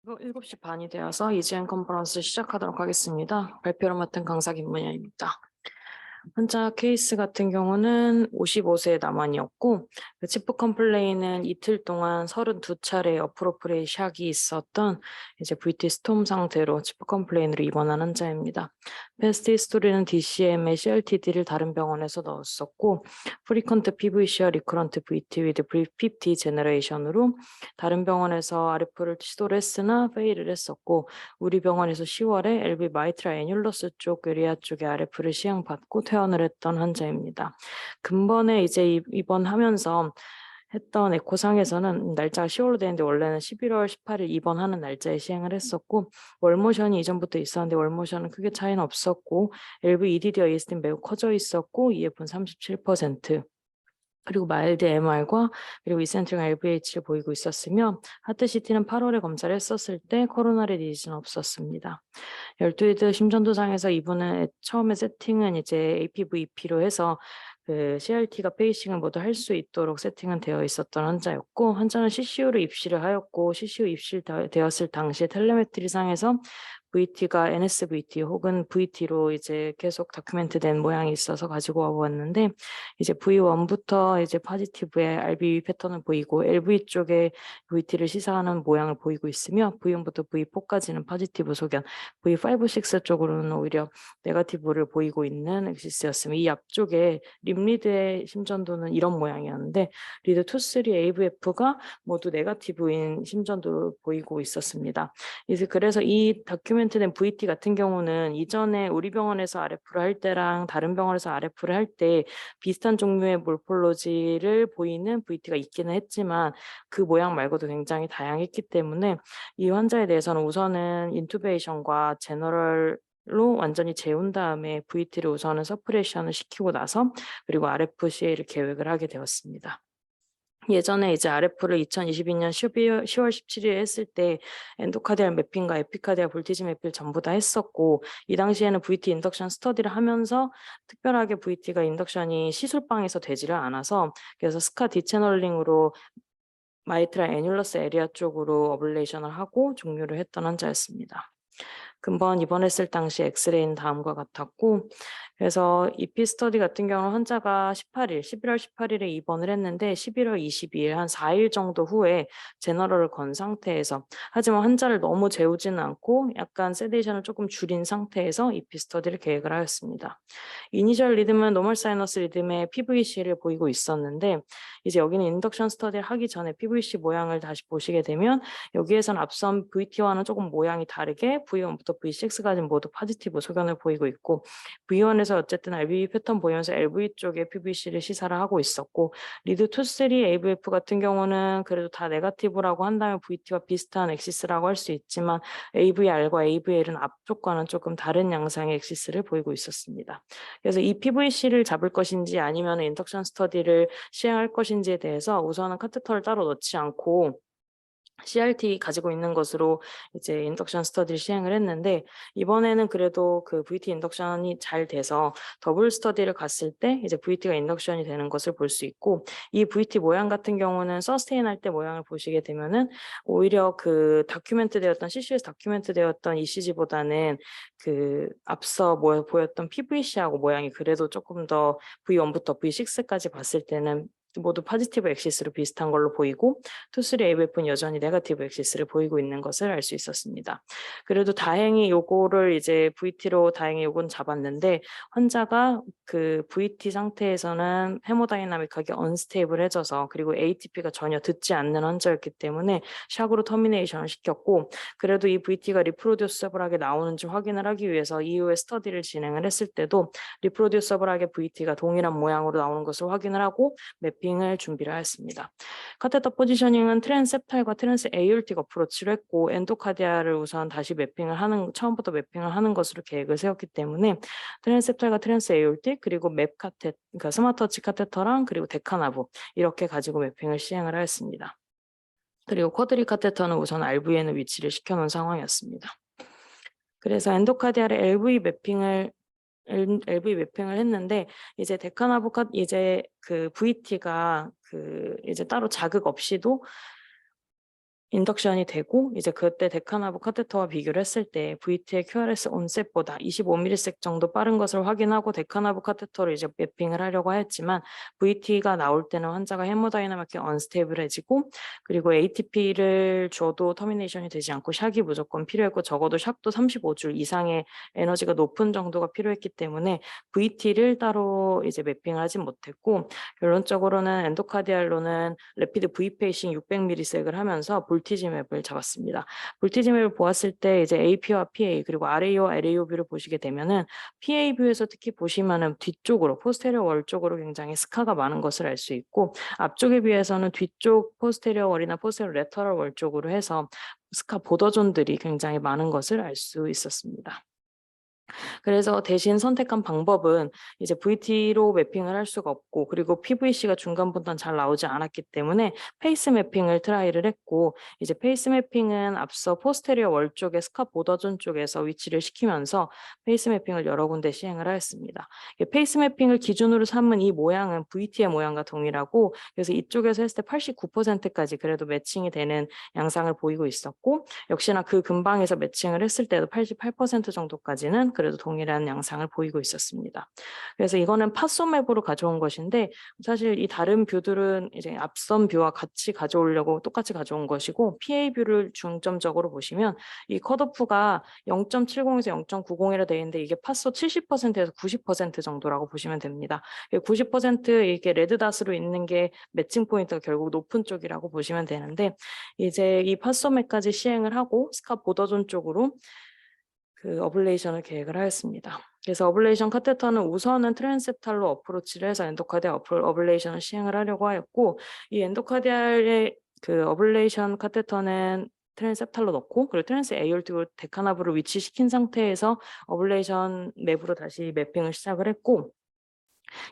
7시 반이 되어서 이지앤 컨퍼런스 시작하도록 하겠습니다. 발표를 맡은 강사 김문현입니다. 환자 케이스 같은 경우는 55세 남환이었고, 그 치프 컴플레인은 이틀 동안 32차례 어프로프리ate 샥이 있었던 이제 VT 스톰 상태로 치프 컴플레인으로 입원한 환자입니다. 패스트 히스토리는 DCM에 CRTD를 다른 병원에서 넣었었고, 프리컨트 PVC와 리커런트 VT 위드 프리50 제너레이션으로 다른 병원에서 RF를 시도를 했으나 페일을 했었고, 우리 병원에서 10월에 LV 마이트라 애뉴러스 쪽 뇌리아 쪽에 RF를 시행받고 퇴원을 했던 환자입니다. 근본에 이제 입원하면서 했던 에코상에서는 날짜가 10월로 되는데 원래는 11월 18일 입원하는 날짜에 시행을 했었고, 월모션이 이전부터 있었는데 월모션은 크게 차이는 없었고, LV EDD와 ESD는 매우 커져 있었고, EF는 37%, 그리고 마일드 MR과 그리고 이센트릭 LVH를 보이고 있었으며, 하트CT는 8월에 검사를 했었을 때 코로나리 디지는 없었습니다. 12위드 심전도상에서 이분은 처음에 세팅은 이제 APVP로 해서 그 CRT가 페이싱을 모두 할 수 있도록 세팅은 되어 있었던 환자였고, 환자는 CCU로 입시를 하였고, CCU 되었을 당시에 텔레메트리 상에서 VT가 NSVT 혹은 VT로 이제 계속 다큐멘트된 모양이 있어서 가지고 와보았는데, 이제 V1부터 이제 포지티브의 RBB 패턴을 보이고 LV 쪽에 VT를 시사하는 모양을 보이고 있으며, V1부터 V4까지는 포지티브 소견, V5, 6 쪽으로는 오히려 네거티브를 보이고 있는 엑시스였으며, 이 앞쪽에 림리드의 심전도는 이런 모양이었는데 리드 2, 3, AVF가 모두 네거티브인 심전도를 보이고 있었습니다. 이제 그래서 이 다큐멘트된 VT 같은 경우는 이전에 우리 병원에서 RF를 할 때랑 다른 병원에서 RF를 할 때 비슷한 종류의 몰폴로지를 보이는 VT가 있기는 했지만, 그 모양 말고도 굉장히 다양했기 때문에 이 환자에 대해서는 우선은 인투베이션과 제너럴로 완전히 재운 다음에 VT를 우선은 서프레션을 시키고 나서 그리고 RFCA를 계획을 하게 되었습니다. 예전에 이제 RF를 2022년 10월 17일에 했을 때 엔도카디알 매핑과 에피카디알 볼티지 매핑을 전부 다 했었고, 이 당시에는 VT 인덕션 스터디를 하면서 특별하게 VT가 인덕션이 시술방에서 되지를 않아서, 그래서 스카 디채널링으로 마이트라 애뉴러스 에리아 쪽으로 어블레이션을 하고 종료를 했던 환자였습니다. 근본 입원했을 당시 엑스레이는 다음과 같았고, 그래서 EP 스터디 같은 경우는 환자가 11월 18일에 입원을 했는데 11월 22일 한 4일 정도 후에 제너럴을 건 상태에서, 하지만 환자를 너무 재우지는 않고 약간 세데이션을 조금 줄인 상태에서 EP 스터디를 계획을 하였습니다. 이니셜 리듬은 노멀 사이너스 리듬의 PVC를 보이고 있었는데, 이제 여기는 인덕션 스터디를 하기 전에 PVC 모양을 다시 보시게 되면 여기에서는 앞선 VT와는 조금 모양이 다르게 V1부터 V6까지는 모두 포지티브 소견을 보이고 있고, V1에서 어쨌든 RBB 패턴 보이면서 LV 쪽에 PVC를 시사를 하고 있었고, 리드 2, 3, AVF 같은 경우는 그래도 다 네거티브라고 한다면 VT와 비슷한 엑시스라고 할 수 있지만, AVR과 AVL은 앞쪽과는 조금 다른 양상의 엑시스를 보이고 있었습니다. 그래서 이 PVC를 잡을 것인지 아니면 인덕션 스터디를 시행할 것인지에 대해서 우선은 카테터를 따로 넣지 않고 CRT 가지고 있는 것으로 이제 인덕션 스터디를 시행을 했는데, 이번에는 그래도 그 VT 인덕션이 잘 돼서 더블 스터디를 갔을 때 이제 VT가 인덕션이 되는 것을 볼 수 있고, 이 VT 모양 같은 경우는 서스테인 할 때 모양을 보시게 되면은 오히려 그 다큐멘트 되었던 CC에서 다큐멘트 되었던 ECG보다는 그 앞서 보였던 PVC하고 모양이 그래도 조금 더 V1부터 V6까지 봤을 때는 모두 포지티브 엑시스로 비슷한 걸로 보이고, 2, 3 AVF는 여전히 네거티브 엑시스를 보이고 있는 것을 알 수 있었습니다. 그래도 다행히 요거를 이제 VT로 다행히 요건 잡았는데, 환자가 그 VT 상태에서는 헤모다이나믹하게 언스테이블해져서, 그리고 ATP가 전혀 듣지 않는 환자였기 때문에 샥으로 터미네이션을 시켰고, 그래도 이 VT가 리프로듀서블하게 나오는지 확인을 하기 위해서 이후에 스터디를 진행을 했을 때도 리프로듀서블하게 VT가 동일한 모양으로 나오는 것을 확인을 하고 매핑을 준비를 하였습니다. 카테터 포지셔닝은 트랜셉탈과 트랜스 에이올틱 어프로치로 했고, 엔도카디아를 우선 다시 처음부터 매핑을 하는 것으로 계획을 세웠기 때문에 트랜셉탈과 트랜스 에이올틱, 그리고 그러니까 스마트워치 카테터랑 그리고 데카나브 이렇게 가지고 매핑을 시행을 하였습니다. 그리고 쿼드리 카테터는 우선 RV에는 위치를 시켜놓은 상황이었습니다. 그래서 엔도카디아를 LV 매핑을 했는데, 이제 이제 그 VT가 그 이제 따로 자극 없이도 인덕션이 되고 이제 그때 데카나브 카테터와 비교를 했을 때 VT의 QRS 온셋보다 25ms 정도 빠른 것을 확인하고 데카나브 카테터를 이제 매핑을 하려고 했지만 VT가 나올 때는 환자가 헤모다이나믹히 언스테이블해지고 그리고 ATP를 줘도 터미네이션이 되지 않고 샥이 무조건 필요했고 적어도 샥도 35줄 이상의 에너지가 높은 정도가 필요했기 때문에 VT를 따로 이제 매핑을 하진 못했고 결론적으로는 엔도카디알로는 레피드 V페이싱 600ms를 하면서 볼티지 맵을 잡았습니다. 볼티지 맵을 보았을 때 이제 AP와 PA 그리고 RA와 LAO 뷰를 보시게 되면은 PA 뷰에서 특히 보시면은 뒤쪽으로 포스테리어 월 쪽으로 굉장히 스카가 많은 것을 알 수 있고 앞쪽에 비해서는 뒤쪽 포스테리어 월이나 포스테리어 레터럴 월 쪽으로 해서 스카 보더존들이 굉장히 많은 것을 알 수 있었습니다. 그래서 대신 선택한 방법은 이제 VT로 매핑을 할 수가 없고 그리고 PVC가 중간보다는 잘 나오지 않았기 때문에 페이스 매핑을 트라이를 했고 이제 페이스 매핑은 앞서 포스테리어 월 쪽에 스카 보더존 쪽에서 위치를 시키면서 페이스 매핑을 여러 군데 시행을 하였습니다. 페이스 매핑을 기준으로 삼은 이 모양은 VT의 모양과 동일하고 그래서 이쪽에서 했을 때 89%까지 그래도 매칭이 되는 양상을 보이고 있었고 역시나 그 근방에서 매칭을 했을 때도 88% 정도까지는 그래도 동일한 양상을 보이고 있었습니다. 그래서 이거는 파소맵으로 가져온 것인데 사실 이 다른 뷰들은 이제 앞선 뷰와 같이 가져오려고 똑같이 가져온 것이고 PA 뷰를 중점적으로 보시면 이 컷오프가 0.70에서 0.90이라 되어 있는데 이게 파소 70%에서 90% 정도라고 보시면 됩니다. 90% 이게 레드닷으로 있는 게 매칭 포인트가 결국 높은 쪽이라고 보시면 되는데 이제 이 파소맵까지 시행을 하고 스카 보더존 쪽으로 그 어블레이션을 계획을 하였습니다. 그래서 어블레이션 카테터는 우선은 트랜셉탈로 어프로치를 해서 엔도카디알 어블레이션을 시행을 하려고 하였고 이 엔도카디알의 그 어블레이션 카테터는 트랜셉탈로 넣고 그리고 트랜스 에이올틱으로 데카나브를 위치시킨 상태에서 어블레이션 맵으로 다시 매핑을 시작을 했고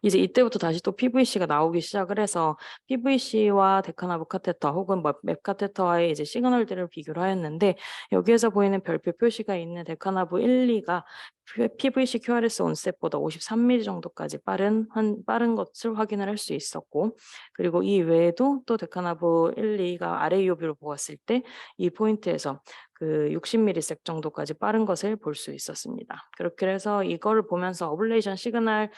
이제 이때부터 다시 또 PVC가 나오기 시작을 해서 PVC와 데카나브 카테터 혹은 맵 카테터와의 이제 시그널들을 비교를 하였는데 여기에서 보이는 별표 표시가 있는 데카나브 1, 2가 PVC QRS 온셋보다 53mm 정도까지 빠른 것을 확인을 할 수 있었고 그리고 이 외에도 또 데카나브 1, 2가 RAO 뷰로 보았을 때 이 포인트에서 그 60ms 정도까지 빠른 것을 볼 수 있었습니다. 그렇게 해서 이걸 보면서 어블레이션 시그널이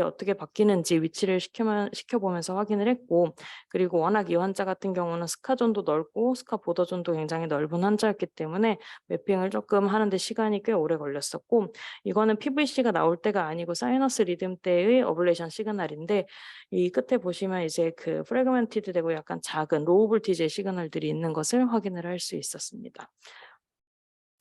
어떻게 바뀌는지 위치를 시켜보면서 확인을 했고 그리고 워낙 이 환자 같은 경우는 스카존도 넓고 스카 보더존도 굉장히 넓은 환자였기 때문에 매핑을 조금 하는데 시간이 꽤 오래 걸렸었고 이거는 PVC가 나올 때가 아니고 사이너스 리듬 때의 어블레이션 시그널인데 이 끝에 보시면 이제 그 프래그멘티드 되고 약간 작은 로우 볼티지의 시그널들이 있는 것을 확인을 할 수 있었습니다.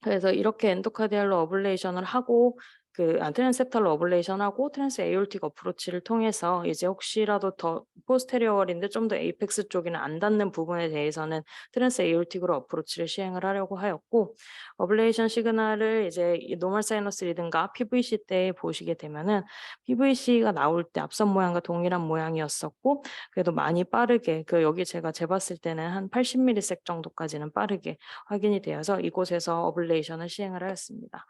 그래서 이렇게 엔도카디알로 어블레이션을 하고 트랜셉탈로 어블레이션하고 트랜스 에이올틱 어프로치를 통해서 이제 혹시라도 더 포스테리어월인데 좀 더 에이펙스 쪽이나 안 닿는 부분에 대해서는 트랜스 에이올틱으로 어프로치를 시행을 하려고 하였고 어블레이션 시그널을 이제 노멀 사이너스 리듬과 PVC 때 보시게 되면은 PVC가 나올 때 앞선 모양과 동일한 모양이었었고 그래도 많이 빠르게 여기 제가 재봤을 때는 한 80ms 정도까지는 빠르게 확인이 되어서 이곳에서 어블레이션을 시행을 하였습니다.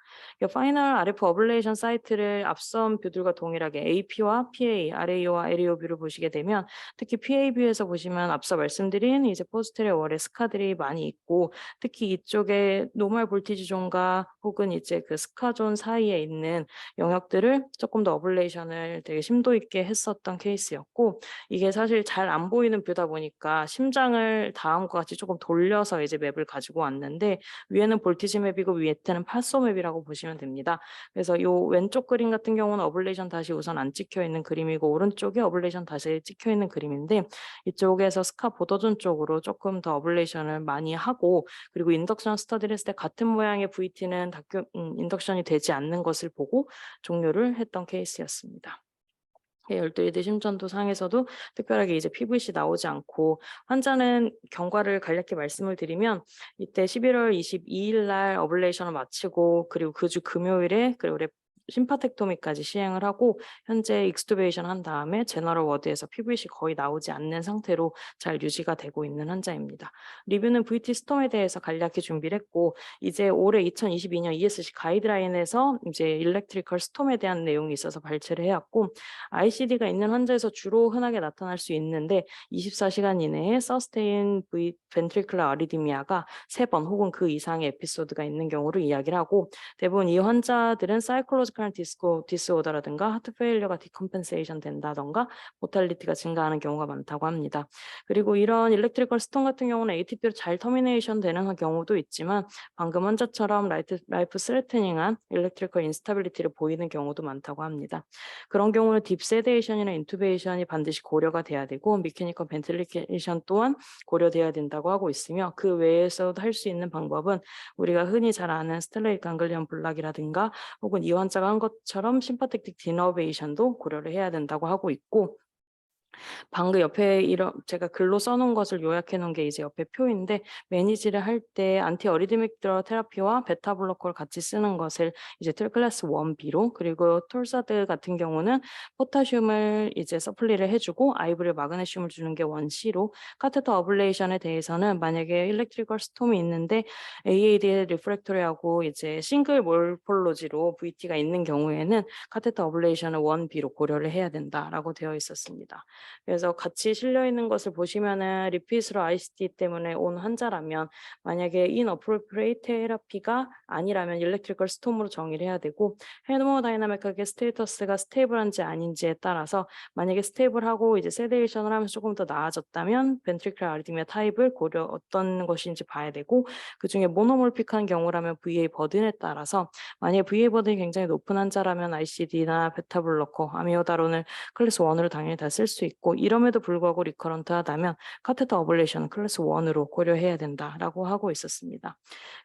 파이널 RF 어블레이션 사이트를 앞선 뷰들과 동일하게 AP와 PA, RA와 LAO 뷰를 보시게 되면 특히 PA 뷰에서 보시면 앞서 말씀드린 이제 포스테리어 월에 스카들이 많이 있고 특히 이쪽에 노멀 볼티지 존과 혹은 이제 그 스카 존 사이에 있는 영역들을 조금 더 어블레이션을 되게 심도 있게 했었던 케이스였고 이게 사실 잘 안 보이는 뷰다 보니까 심장을 다음과 같이 조금 돌려서 이제 맵을 가지고 왔는데 위에는 볼티지 맵이고 위에는 파소 맵이라고 보시면 됩니다. 그래서 요 왼쪽 그림 같은 경우는 어블레이션 다시 우선 안 찍혀 있는 그림이고 오른쪽에 어블레이션 다시 찍혀 있는 그림인데 이쪽에서 스카 보더존 쪽으로 조금 더 어블레이션을 많이 하고 그리고 인덕션 스터디를 했을 때 같은 모양의 VT는 인덕션이 되지 않는 것을 보고 종료를 했던 케이스였습니다. 12일대 심전도 상에서도 특별하게 이제 PVC 나오지 않고 환자는 경과를 간략히 말씀을 드리면 이때 11월 22일 날 어블레이션을 마치고 그리고 그 주 금요일에 그리고 심파텍토미까지 시행을 하고 현재 익스투베이션 한 다음에 제너럴 워드에서 PVC 거의 나오지 않는 상태로 잘 유지가 되고 있는 환자입니다. 리뷰는 VT 스톰에 대해서 간략히 준비를 했고 이제 올해 2022년 ESC 가이드라인에서 이제 일렉트리컬 스톰에 대한 내용이 있어서 발췌를 해왔고 ICD가 있는 환자에서 주로 흔하게 나타날 수 있는데 24시간 이내에 서스테인 벤트리클러 아리드미아가 3번 혹은 그 이상의 에피소드가 있는 경우를 이야기를 하고 대부분 이 환자들은 사이콜로지컬 디스오더라든가 하트 페일리어가 디컴펜세이션 된다던가 모탈리티가 증가하는 경우가 많다고 합니다. 그리고 이런 일렉트리컬 스톤 같은 경우는 ATP로 잘 터미네이션 되는 경우도 있지만 방금 환자처럼 라이프 스레트닝한 일렉트리컬 인스타빌리티를 보이는 경우도 많다고 합니다. 그런 경우는 딥세데이션이나 인투베이션이 반드시 고려가 돼야 되고 미케니컬 벤틸레이션 또한 고려돼야 된다고 하고 있으며 그 외에서도 할 수 있는 방법은 우리가 흔히 잘 아는 스텔레이트 강글리언 블락이라든가 혹은 이 환자가 한 것처럼 심파텍틱 디너베이션도 고려를 해야 된다고 하고 있고 방금 옆에 제가 글로 써놓은 것을 요약해 놓은 게 이제 옆에 표인데 매니지를 할 때 안티 어리드믹 드러 테라피와 베타 블로커를 같이 쓰는 것을 이제 클래스 1B로 그리고 톨사드 같은 경우는 포타슘을 이제 서플리를 해주고 아이브를 마그네슘을 주는 게 1C로 카테터 어블레이션에 대해서는 만약에 일렉트리컬 스톰이 있는데 AAD 리프렉토리하고 이제 싱글 몰폴로지로 VT가 있는 경우에는 카테터 어블레이션을 1B로 고려를 해야 된다라고 되어 있었습니다. 그래서 같이 실려 있는 것을 보시면은 리핏으로 ICD 때문에 온 환자라면 만약에 inappropriate 테라피가 아니라면 일렉트리컬 스톰으로 정의를 해야 되고 헤모다이나믹하게 스테이터스가 스테이블한지 아닌지에 따라서 만약에 스테이블하고 이제 세데이션을 하면서 조금 더 나아졌다면 벤트리클 아리드미아 타입을 고려 어떤 것인지 봐야 되고 그중에 모노몰픽한 경우라면 VA 버든에 따라서 만약에 VA 버든이 굉장히 높은 환자라면 ICD나 베타블로커, 아미오다론을 클래스 1으로 당연히 다 쓸 수 있고 이럼에도 불구하고 리커런트하다면 카테터 어블레이션은 클래스 1으로 고려해야 된다라고 하고 있었습니다.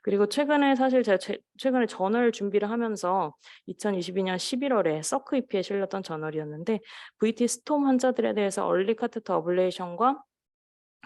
그리고 최근에 사실 제가 최근에 저널 준비를 하면서 2022년 11월에 서크 EP에 실렸던 저널이었는데 VT 스톰 환자들에 대해서 얼리 카테터 어블레이션과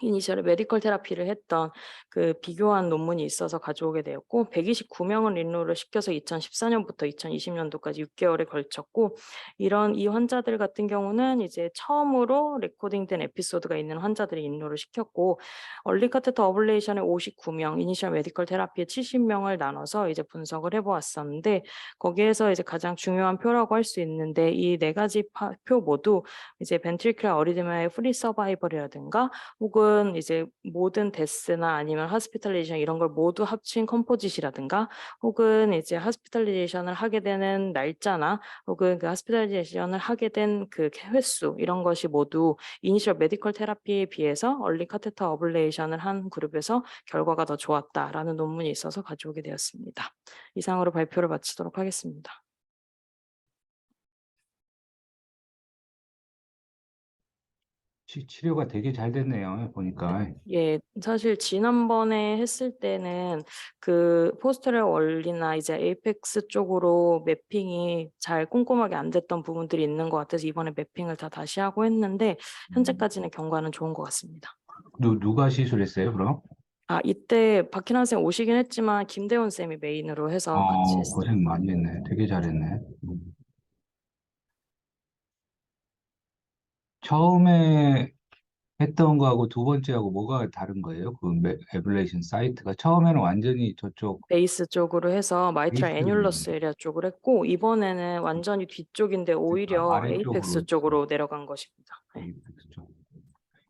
이니셜 메디컬 테라피를 했던 그 비교한 논문이 있어서 가져오게 되었고 129명을 인로를 시켜서 2014년부터 2020년도까지 6개월에 걸쳤고 이 환자들 같은 경우는 이제 처음으로 레코딩된 에피소드가 있는 환자들이 인로를 시켰고 얼리 카테터 어블레이션에 59명, 이니셜 메디컬 테라피에 70명을 나눠서 이제 분석을 해보았었는데 거기에서 이제 가장 중요한 표라고 할 수 있는데 이 네 가지 표 모두 이제 벤트리클 어리드미아의 프리 서바이벌이라든가 혹은 이제 모든 데스나 아니면 하스피탈리제이션 이런 걸 모두 합친 컴포짓이라든가 혹은 이제 하스피탈리제이션을 하게 되는 날짜나 혹은 그 하스피탈리제이션을 하게 된 그 횟수 이런 것이 모두 이니셜 메디컬 테라피에 비해서 얼리 카테터 어블레이션을 한 그룹에서 결과가 더 좋았다라는 논문이 있어서 가져오게 되었습니다. 이상으로 발표를 마치도록 하겠습니다. 치료가 되게 잘 됐네요. 보니까. 예, 사실 지난번에 했을 때는 그 포스터럴 원리나 이제 에이펙스 쪽으로 매핑이 잘 꼼꼼하게 안 됐던 부분들이 있는 것 같아서 이번에 매핑을 다 다시 하고 했는데 현재까지는 경과는 좋은 것 같습니다. 누가 시술했어요, 그럼? 이때 박희란 쌤 오시긴 했지만 김대원 쌤이 메인으로 해서 같이 했어요. 고생 많이 했네. 되게 잘했네. 처음에 했던 거하고 두 번째하고 뭐가 다른 거예요? 그 에블레이션 사이트가 처음에는 완전히 저쪽 베이스 쪽으로 해서 마이트랄 베이스를 애뉴러스 에리아 쪽으로 했고 이번에는 완전히 뒤쪽인데 오히려 에이펙스 아래쪽으로 쪽으로 내려간 것입니다. 네.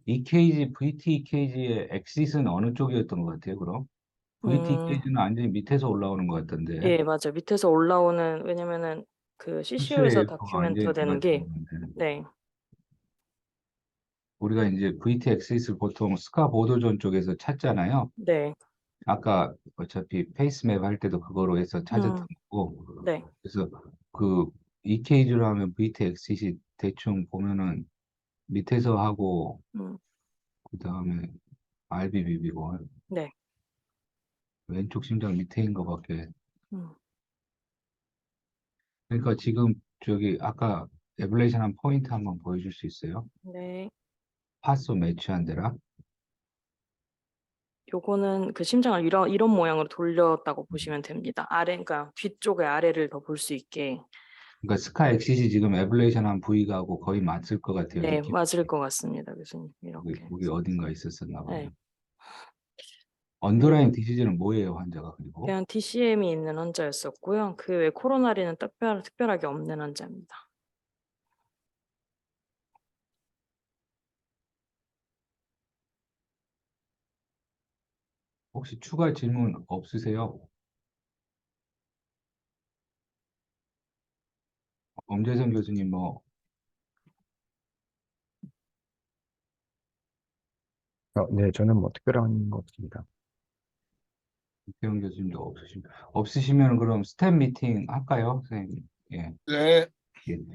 EKG, VT EKG의 엑시스는 어느 쪽이었던 것 같아요, 그럼? VT 음, EKG는 완전히 밑에서 올라오는 것 같던데. 예, 맞아요. 밑에서 올라오는, 왜냐면은 그 CCU에서 엑스레이가 완전히 다큐멘터 되는 게, 달라지는데. 네, 우리가 이제 VT 엑시스 보통 스카 보도존 쪽에서 찾잖아요. 네, 아까 어차피 페이스맵 할 때도 그거로 해서 찾았던 음, 거고. 네, 그래서 그 EKG로 하면 VT 엑시스 대충 보면은 밑에서 하고 음, 그 다음에 RBBB고 네, 왼쪽 심장 밑에인 거밖에. 음, 그러니까 지금 저기 아까 에블레이션 한 포인트 한번 보여줄 수 있어요? 네. 파소 매치한 데라. 요거는 그 심장을 이런 모양으로 돌렸다고 보시면 됩니다. 그러니까 뒤쪽에 아래를 더 볼 수 있게. 그러니까 스카 엑시시 지금 에블레이션한 부위가하고 거의 맞을 것 같아요, 네, 느낌. 맞을 것 같습니다, 교수님. 이렇게. 거기 어딘가 있었었나 봐요. 네. 언더라인 디시즈는 뭐예요, 환자가 그리고? 그냥 DCM이 있는 환자였었고요. 그 외 코로나리는 특별하게 없는 환자입니다. 혹시 추가 질문 없으세요? 엄재선 교수님 뭐 네, 저는 뭐 특별한 거 없습니다. 이태원 교수님도 없으시면 그럼 스텝 미팅 할까요, 선생님? 예. 네. 예.